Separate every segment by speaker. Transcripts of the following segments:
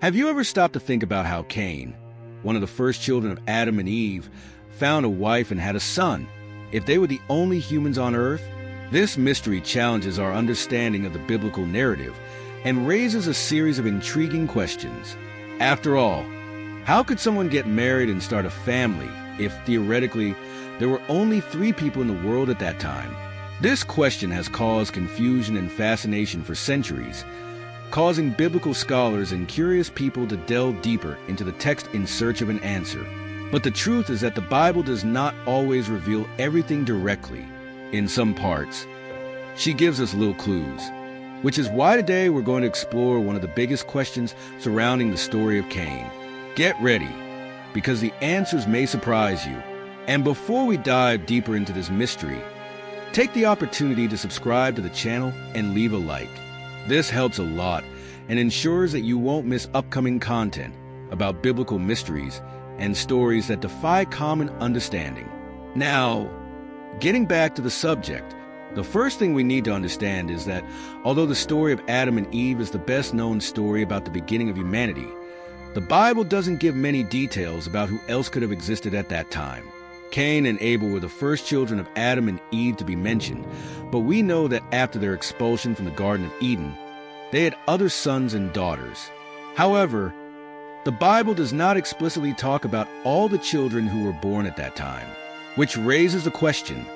Speaker 1: Have you ever stopped to think about how Cain, one of the first children of Adam and Eve, found a wife and had a son? If they were the only humans on earth, this mystery challenges our understanding of the biblical narrative and raises a series of intriguing questions. After all, how could someone get married and start a family if, theoretically, there were only 3 people in the world at that time? This question has caused confusion and fascination for centuries, causing biblical scholars and curious people to delve deeper into the text in search of an answer. But the truth is that the Bible does not always reveal everything directly. In some parts, she gives us little clues, which is why today we're going to explore one of the biggest questions surrounding the story of Cain. Get ready, because the answers may surprise you. And before we dive deeper into this mystery, take the opportunity to subscribe to the channel and leave a like. This helps a lot and ensures that you won't miss upcoming content about biblical mysteries and stories that defy common understanding. Now, getting back to the subject, the first thing we need to understand is that although the story of Adam and Eve is the best known story about the beginning of humanity, the Bible doesn't give many details about who else could have existed at that time. Cain and Abel were the first children of Adam and Eve to be mentioned, but we know that after their expulsion from the Garden of Eden, they had other sons and daughters. However, the Bible does not explicitly talk about all the children who were born at that time, which raises the question,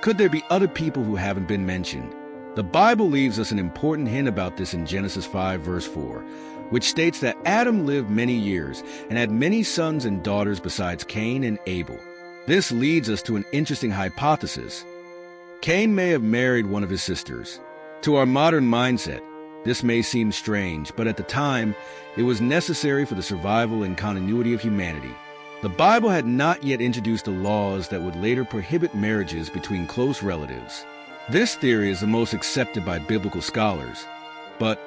Speaker 1: could there be other people who haven't been mentioned? The Bible leaves us an important hint about this in Genesis 5 verse 4, which states that Adam lived many years and had many sons and daughters besides Cain and Abel. This leads us to an interesting hypothesis. Cain may have married one of his sisters. To our modern mindset, this may seem strange, but at the time, it was necessary for the survival and continuity of humanity. The Bible had not yet introduced the laws that would later prohibit marriages between close relatives. This theory is the most accepted by biblical scholars. But,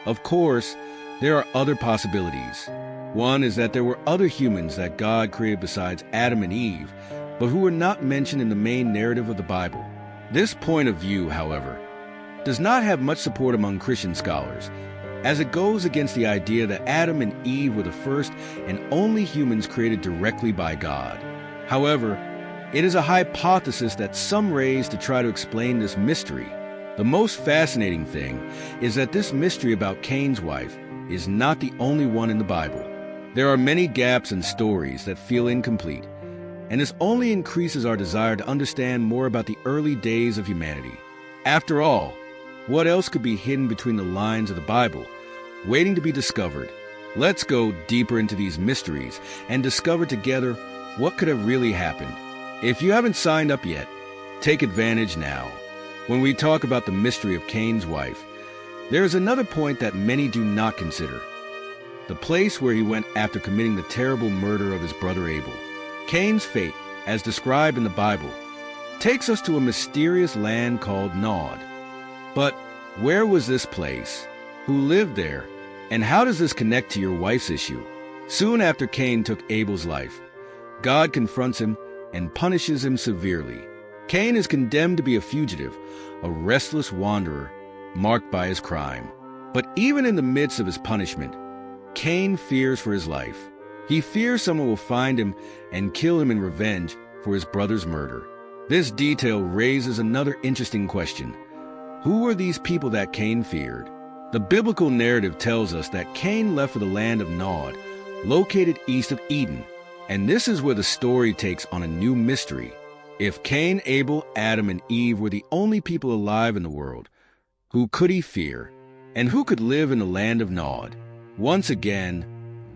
Speaker 1: of course, there are other possibilities. One is that there were other humans that God created besides Adam and Eve, but who were not mentioned in the main narrative of the Bible. This point of view, however, does not have much support among Christian scholars, as it goes against the idea that Adam and Eve were the first and only humans created directly by God. However, it is a hypothesis that some raise to try to explain this mystery. The most fascinating thing is that this mystery about Cain's wife is not the only one in the Bible. There are many gaps and stories that feel incomplete, and this only increases our desire to understand more about the early days of humanity. After all, what else could be hidden between the lines of the Bible, waiting to be discovered? Let's go deeper into these mysteries and discover together what could have really happened. If you haven't signed up yet, take advantage now. When we talk about the mystery of Cain's wife, there is another point that many do not consider: the place where he went after committing the terrible murder of his brother Abel. Cain's fate, as described in the Bible, takes us to a mysterious land called Nod. But where was this place? Who lived there? And how does this connect to your wife's issue? Soon after Cain took Abel's life, God confronts him and punishes him severely. Cain is condemned to be a fugitive, a restless wanderer, marked by his crime. But even in the midst of his punishment, Cain fears for his life. He fears someone will find him and kill him in revenge for his brother's murder. This detail raises another interesting question. Who were these people that Cain feared? The biblical narrative tells us that Cain left for the land of Nod, located east of Eden, and this is where the story takes on a new mystery. If Cain, Abel, Adam, and Eve were the only people alive in the world, who could he fear? And who could live in the land of Nod? Once again,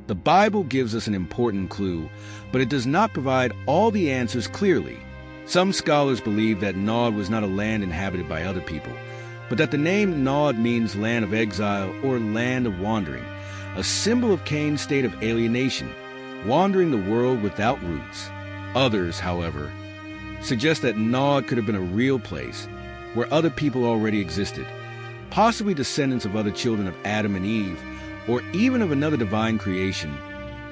Speaker 1: the Bible gives us an important clue, but it does not provide all the answers clearly. Some scholars believe that Nod was not a land inhabited by other people, but that the name Nod means land of exile or land of wandering, a symbol of Cain's state of alienation, wandering the world without roots. Others, however, suggest that Nod could have been a real place where other people already existed, possibly descendants of other children of Adam and Eve, or even of another divine creation,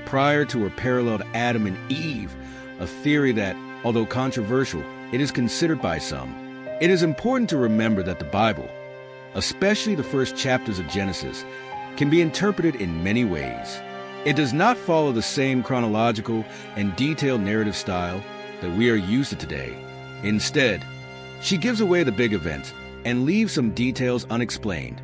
Speaker 1: prior to or parallel to Adam and Eve, a theory that, although controversial, it is considered by some. It is important to remember that the Bible, especially the first chapters of Genesis, can be interpreted in many ways. It does not follow the same chronological and detailed narrative style that we are used to today. Instead, she gives away the big events and leaves some details unexplained,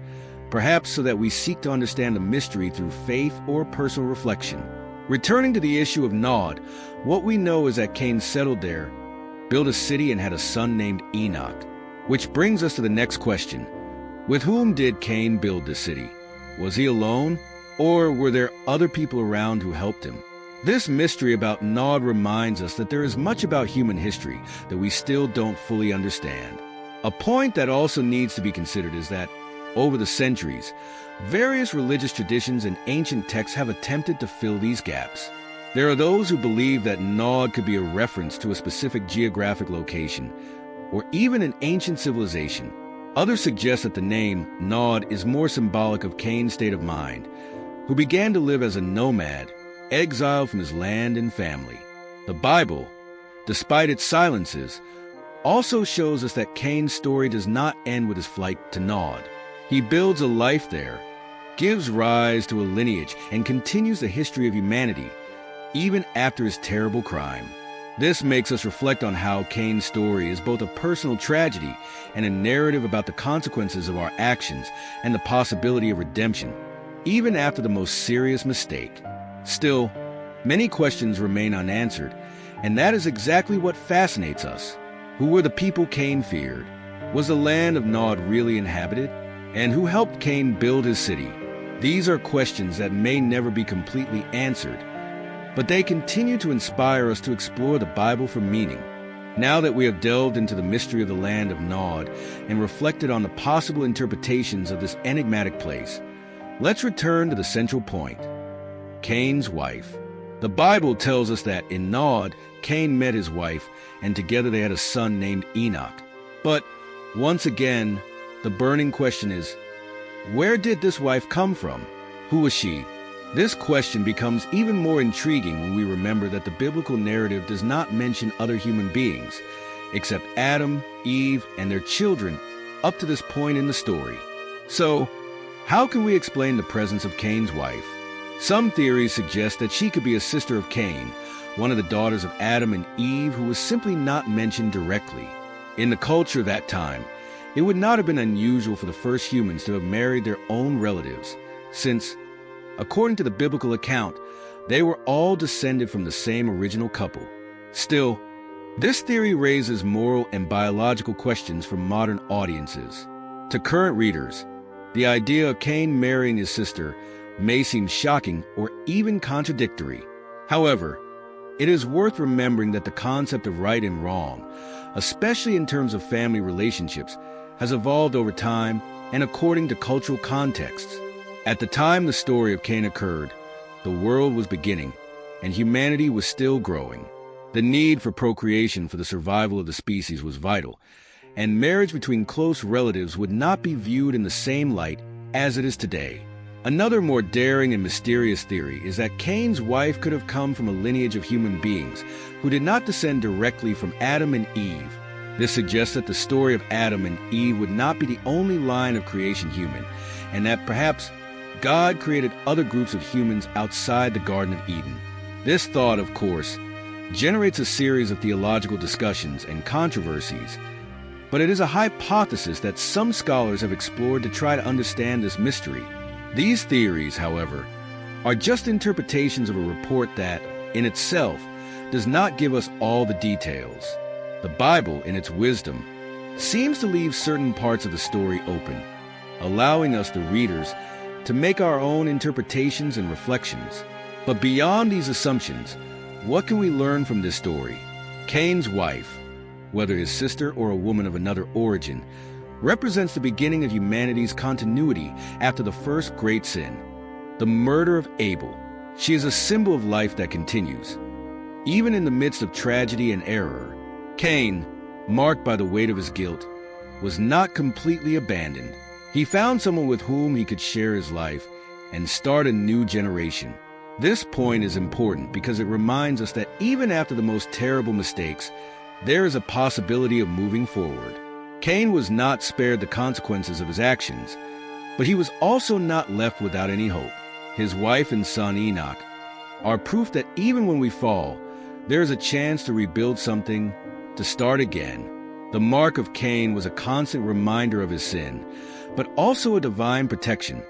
Speaker 1: perhaps so that we seek to understand the mystery through faith or personal reflection. Returning to the issue of Nod, what we know is that Cain settled there, built a city, and had a son named Enoch. Which brings us to the next question. With whom did Cain build this city? Was he alone, or were there other people around who helped him? This mystery about Nod reminds us that there is much about human history that we still don't fully understand. A point that also needs to be considered is that, over the centuries, various religious traditions and ancient texts have attempted to fill these gaps. There are those who believe that Nod could be a reference to a specific geographic location, or even an ancient civilization. Others suggest that the name Nod is more symbolic of Cain's state of mind, who began to live as a nomad, exiled from his land and family. The Bible, despite its silences, also shows us that Cain's story does not end with his flight to Nod. He builds a life there, gives rise to a lineage, and continues the history of humanity, even after his terrible crime. This makes us reflect on how Cain's story is both a personal tragedy and a narrative about the consequences of our actions and the possibility of redemption, even after the most serious mistake. Still, many questions remain unanswered, and that is exactly what fascinates us. Who were the people Cain feared? Was the land of Nod really inhabited? And who helped Cain build his city? These are questions that may never be completely answered, but they continue to inspire us to explore the Bible for meaning. Now that we have delved into the mystery of the land of Nod and reflected on the possible interpretations of this enigmatic place, let's return to the central point: Cain's wife. The Bible tells us that in Nod, Cain met his wife, and together they had a son named Enoch. But once again, the burning question is, where did this wife come from? Who was she? This question becomes even more intriguing when we remember that the biblical narrative does not mention other human beings, except Adam, Eve, and their children up to this point in the story. So, how can we explain the presence of Cain's wife? Some theories suggest that she could be a sister of Cain, one of the daughters of Adam and Eve who was simply not mentioned directly. In the culture of that time, it would not have been unusual for the first humans to have married their own relatives, since, according to the biblical account, they were all descended from the same original couple. Still, this theory raises moral and biological questions for modern audiences. To current readers, the idea of Cain marrying his sister may seem shocking or even contradictory. However, it is worth remembering that the concept of right and wrong, especially in terms of family relationships, has evolved over time and according to cultural contexts. At the time the story of Cain occurred, the world was beginning, and humanity was still growing. The need for procreation for the survival of the species was vital, and marriage between close relatives would not be viewed in the same light as it is today. Another more daring and mysterious theory is that Cain's wife could have come from a lineage of human beings who did not descend directly from Adam and Eve. This suggests that the story of Adam and Eve would not be the only line of creation human, and that perhaps God created other groups of humans outside the Garden of Eden. This thought, of course, generates a series of theological discussions and controversies, but it is a hypothesis that some scholars have explored to try to understand this mystery. These theories, however, are just interpretations of a report that, in itself, does not give us all the details. The Bible, in its wisdom, seems to leave certain parts of the story open, allowing us, the readers, to make our own interpretations and reflections. But beyond these assumptions, what can we learn from this story? Cain's wife, whether his sister or a woman of another origin, represents the beginning of humanity's continuity after the first great sin, the murder of Abel. She is a symbol of life that continues. Even in the midst of tragedy and error, Cain, marked by the weight of his guilt, was not completely abandoned. He found someone with whom he could share his life and start a new generation. This point is important because it reminds us that even after the most terrible mistakes, there is a possibility of moving forward. Cain was not spared the consequences of his actions, But he was also not left without any hope. His wife and son Enoch are proof that even when we fall, there is a chance to rebuild something, to start again. The mark of Cain was a constant reminder of his sin, but also a divine protection,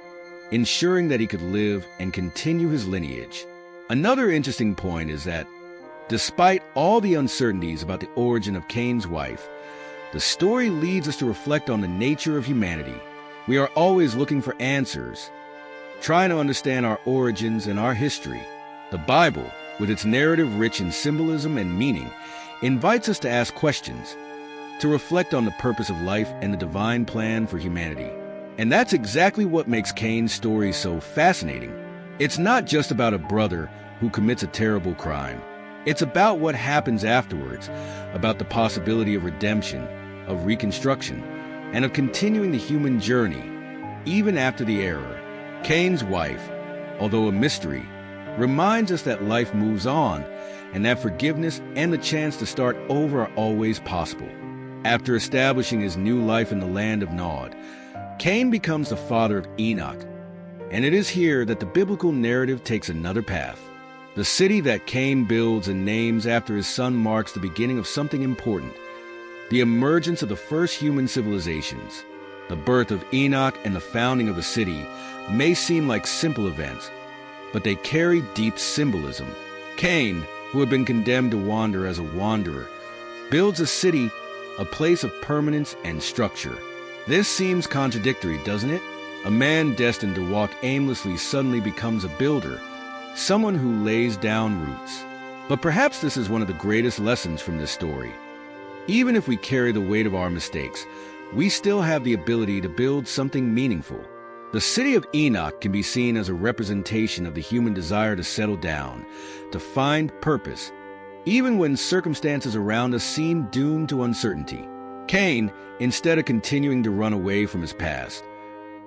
Speaker 1: ensuring that he could live and continue his lineage. Another interesting point is that, despite all the uncertainties about the origin of Cain's wife, the story leads us to reflect on the nature of humanity. We are always looking for answers, trying to understand our origins and our history. The Bible, with its narrative rich in symbolism and meaning, invites us to ask questions, to reflect on the purpose of life and the divine plan for humanity. And that's exactly what makes Cain's story so fascinating. It's not just about a brother who commits a terrible crime. It's about what happens afterwards, about the possibility of redemption, of reconstruction, and of continuing the human journey, even after the error. Cain's wife, although a mystery, reminds us that life moves on and that forgiveness and the chance to start over are always possible. After establishing his new life in the land of Nod, Cain becomes the father of Enoch, and it is here that the biblical narrative takes another path. The city that Cain builds and names after his son marks the beginning of something important, the emergence of the first human civilizations. The birth of Enoch and the founding of a city may seem like simple events, but they carry deep symbolism. Cain, who had been condemned to wander as a wanderer, builds a city, a place of permanence and structure. This seems contradictory, doesn't it? A man destined to walk aimlessly suddenly becomes a builder, someone who lays down roots. But perhaps this is one of the greatest lessons from this story. Even if we carry the weight of our mistakes, we still have the ability to build something meaningful. The city of Enoch can be seen as a representation of the human desire to settle down, to find purpose, even when circumstances around us seem doomed to uncertainty. Cain, instead of continuing to run away from his past,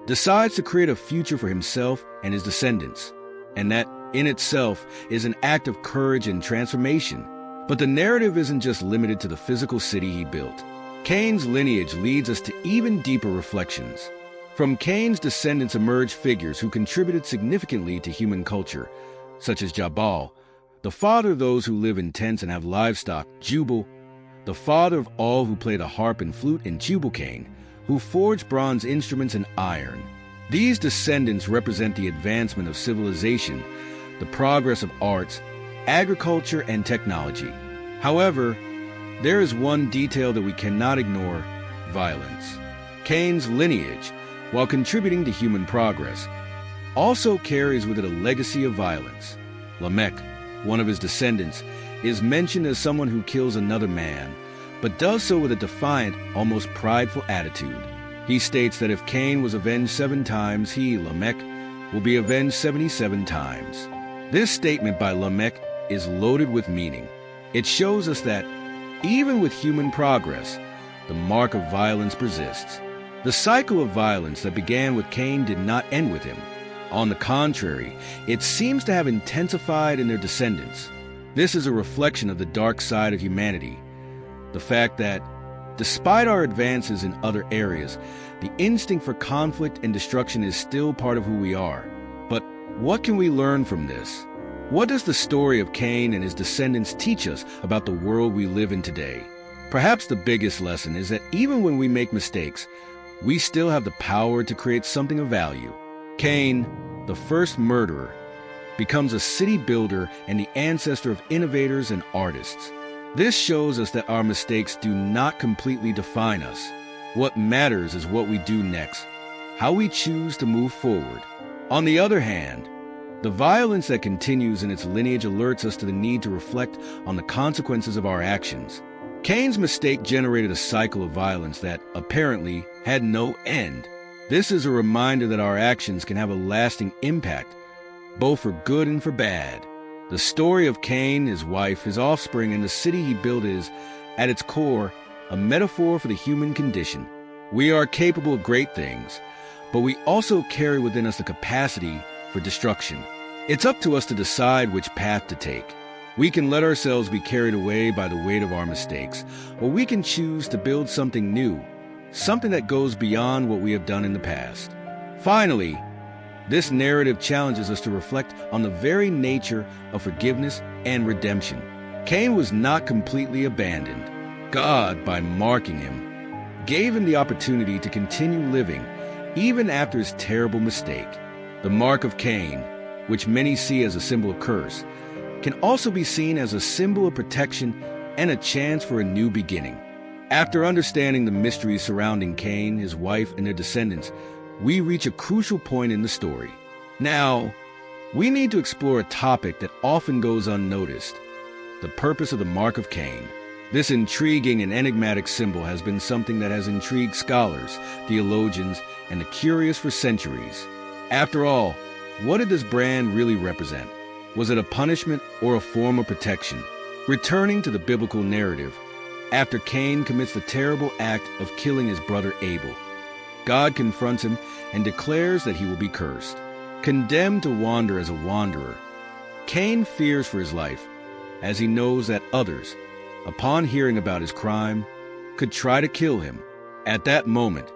Speaker 1: decides to create a future for himself and his descendants, and that in itself is an act of courage and transformation. But the narrative isn't just limited to the physical city he built. Cain's lineage leads us to even deeper reflections. From Cain's descendants emerge figures who contributed significantly to human culture, such as Jabal, the father of those who live in tents and have livestock, Jubal, the father of all who play the harp and flute, and Tubal-Cain, who forged bronze instruments and iron. These descendants represent the advancement of civilization, the progress of arts, agriculture, and technology. However, there is one detail that we cannot ignore: violence. Cain's lineage, while contributing to human progress, also carries with it a legacy of violence. Lamech, one of his descendants, is mentioned as someone who kills another man, but does so with a defiant, almost prideful attitude. He states that if Cain was avenged 7 times, he, Lamech, will be avenged 77 times. This statement by Lamech is loaded with meaning. It shows us that, even with human progress, the mark of violence persists. The cycle of violence that began with Cain did not end with him. On the contrary, it seems to have intensified in their descendants. This is a reflection of the dark side of humanity. The fact that, despite our advances in other areas, the instinct for conflict and destruction is still part of who we are. But what can we learn from this? What does the story of Cain and his descendants teach us about the world we live in today? Perhaps the biggest lesson is that even when we make mistakes, we still have the power to create something of value. Cain, the first murderer, becomes a city builder and the ancestor of innovators and artists. This shows us that our mistakes do not completely define us. What matters is what we do next, how we choose to move forward. On the other hand, the violence that continues in its lineage alerts us to the need to reflect on the consequences of our actions. Cain's mistake generated a cycle of violence that, apparently, had no end. This is a reminder that our actions can have a lasting impact, both for good and for bad. The story of Cain, his wife, his offspring, and the city he built is, at its core, a metaphor for the human condition. We are capable of great things, but we also carry within us the capacity for destruction. It's up to us to decide which path to take. We can let ourselves be carried away by the weight of our mistakes, or we can choose to build something new, something that goes beyond what we have done in the past. Finally, this narrative challenges us to reflect on the very nature of forgiveness and redemption. Cain was not completely abandoned. God, by marking him, gave him the opportunity to continue living even after his terrible mistake. The mark of Cain, which many see as a symbol of curse, can also be seen as a symbol of protection and a chance for a new beginning. After understanding the mysteries surrounding Cain, his wife, and their descendants, we reach a crucial point in the story. Now, we need to explore a topic that often goes unnoticed: the purpose of the mark of Cain. This intriguing and enigmatic symbol has been something that has intrigued scholars, theologians, and the curious for centuries. After all, what did this brand really represent? Was it a punishment or a form of protection? Returning to the biblical narrative, after Cain commits the terrible act of killing his brother Abel, God confronts him and declares that he will be cursed. Condemned to wander as a wanderer, Cain fears for his life, as he knows that others, upon hearing about his crime, could try to kill him. At that moment,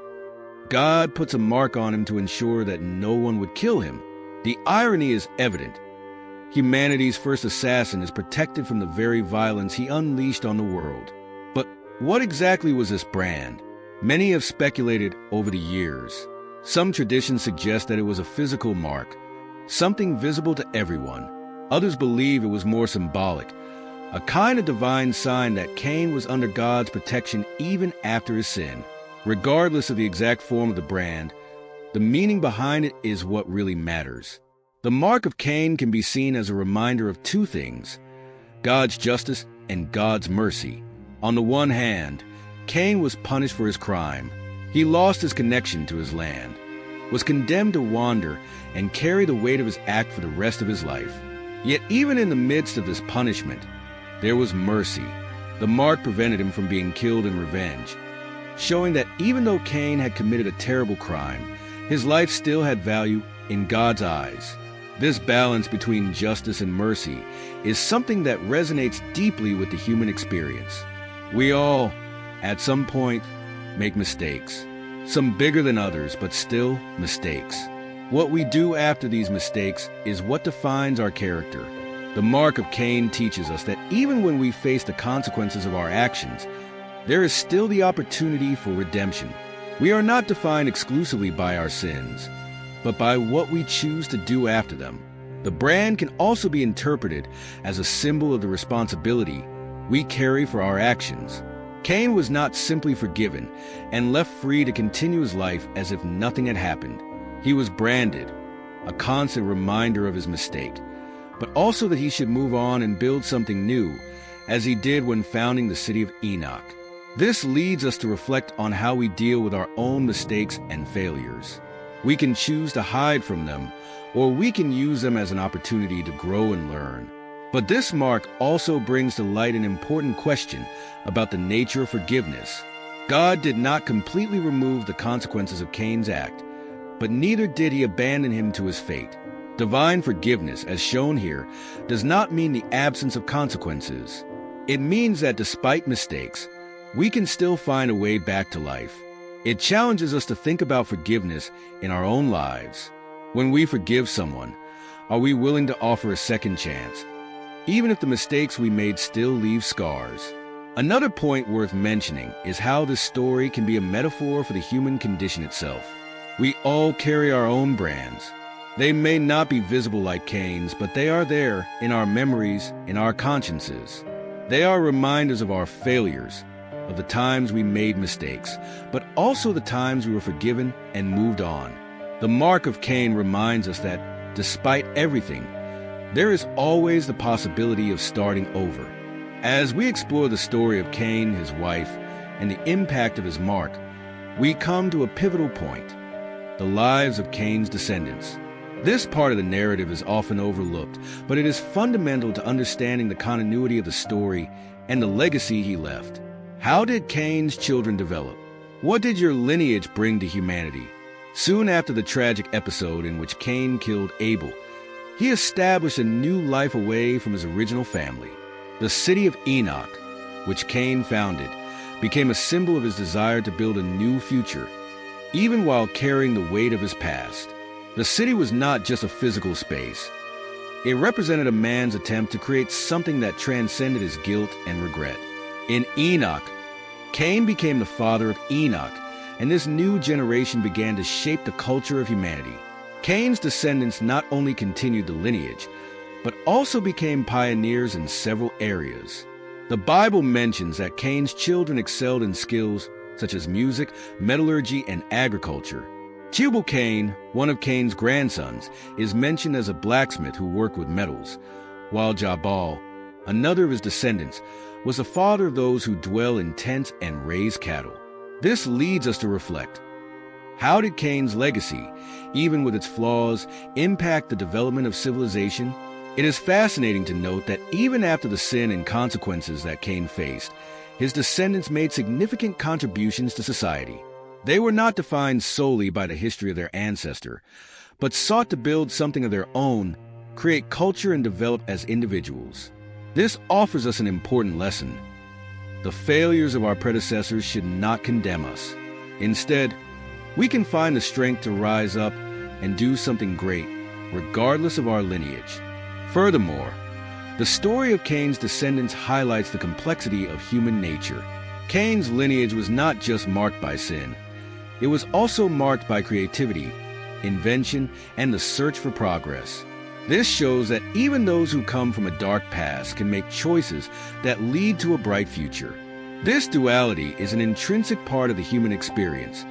Speaker 1: God puts a mark on him to ensure that no one would kill him. The irony is evident. Humanity's first assassin is protected from the very violence he unleashed on the world. But what exactly was this brand? Many have speculated over the years. Some traditions suggest that it was a physical mark, something visible to everyone. Others believe it was more symbolic, a kind of divine sign that Cain was under God's protection even after his sin. Regardless of the exact form of the brand, the meaning behind it is what really matters. The mark of Cain can be seen as a reminder of two things: God's justice and God's mercy. On the one hand, Cain was punished for his crime. He lost his connection to his land, was condemned to wander, and carry the weight of his act for the rest of his life. Yet even in the midst of this punishment, there was mercy. The mark prevented him from being killed in revenge, showing that even though Cain had committed a terrible crime, his life still had value in God's eyes. This balance between justice and mercy is something that resonates deeply with the human experience. We all, at some point, make mistakes. Some bigger than others, but still mistakes. What we do after these mistakes is what defines our character. The mark of Cain teaches us that even when we face the consequences of our actions, there is still the opportunity for redemption. We are not defined exclusively by our sins, but by what we choose to do after them. The brand can also be interpreted as a symbol of the responsibility we carry for our actions. Cain was not simply forgiven and left free to continue his life as if nothing had happened. He was branded, a constant reminder of his mistake, but also that he should move on and build something new, as he did when founding the city of Enoch. This leads us to reflect on how we deal with our own mistakes and failures. We can choose to hide from them, or we can use them as an opportunity to grow and learn. But this mark also brings to light an important question about the nature of forgiveness. God did not completely remove the consequences of Cain's act, but neither did he abandon him to his fate. Divine forgiveness, as shown here, does not mean the absence of consequences. It means that despite mistakes, we can still find a way back to life. It challenges us to think about forgiveness in our own lives. When we forgive someone, are we willing to offer a second chance, even if the mistakes we made still leave scars? Another point worth mentioning is how this story can be a metaphor for the human condition itself. We all carry our own brands. They may not be visible like Cain's, but they are there in our memories, in our consciences. They are reminders of our failures, of the times we made mistakes, but also the times we were forgiven and moved on. The mark of Cain reminds us that, despite everything, there is always the possibility of starting over. As we explore the story of Cain, his wife, and the impact of his mark, we come to a pivotal point: the lives of Cain's descendants. This part of the narrative is often overlooked, but it is fundamental to understanding the continuity of the story and the legacy he left. How did Cain's children develop? What did your lineage bring to humanity? Soon after the tragic episode in which Cain killed Abel, he established a new life away from his original family. The city of Enoch, which Cain founded, became a symbol of his desire to build a new future, even while carrying the weight of his past. The city was not just a physical space. It represented a man's attempt to create something that transcended his guilt and regret. In Enoch, Cain became the father of Enoch, and this new generation began to shape the culture of humanity. Cain's descendants not only continued the lineage, but also became pioneers in several areas. The Bible mentions that Cain's children excelled in skills such as music, metallurgy, and agriculture. Tubal Cain, one of Cain's grandsons, is mentioned as a blacksmith who worked with metals, while Jabal, another of his descendants, was the father of those who dwell in tents and raise cattle. This leads us to reflect. How did Cain's legacy, even with its flaws, impact the development of civilization? It is fascinating to note that even after the sin and consequences that Cain faced, his descendants made significant contributions to society. They were not defined solely by the history of their ancestor, but sought to build something of their own, create culture, and develop as individuals. This offers us an important lesson. The failures of our predecessors should not condemn us. Instead, we can find the strength to rise up and do something great, regardless of our lineage. Furthermore, the story of Cain's descendants highlights the complexity of human nature. Cain's lineage was not just marked by sin. It was also marked by creativity, invention, and the search for progress. This shows that even those who come from a dark past can make choices that lead to a bright future. This duality is an intrinsic part of the human experience,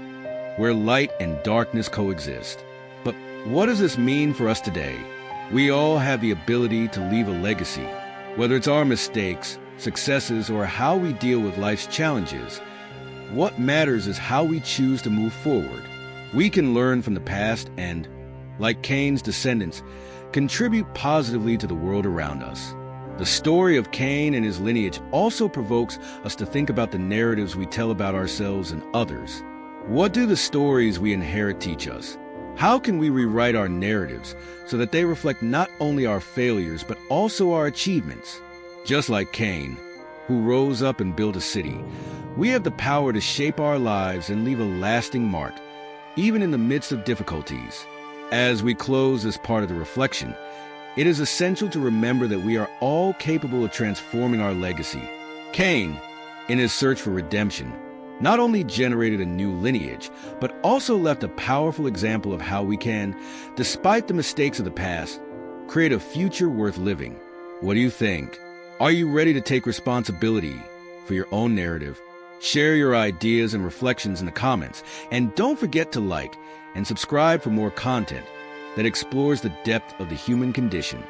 Speaker 1: where light and darkness coexist. But what does this mean for us today? We all have the ability to leave a legacy, whether it's our mistakes, successes, or how we deal with life's challenges. What matters is how we choose to move forward. We can learn from the past and, like Cain's descendants, contribute positively to the world around us. The story of Cain and his lineage also provokes us to think about the narratives we tell about ourselves and others. What do the stories we inherit teach us? How can we rewrite our narratives so that they reflect not only our failures but also our achievements? Just like Cain, who rose up and built a city, we have the power to shape our lives and leave a lasting mark, even in the midst of difficulties. As we close this part of the reflection, it is essential to remember that we are all capable of transforming our legacy. Cain, in his search for redemption, not only generated a new lineage, but also left a powerful example of how we can, despite the mistakes of the past, create a future worth living. What do you think? Are you ready to take responsibility for your own narrative? Share your ideas and reflections in the comments, and don't forget to like and subscribe for more content that explores the depth of the human condition.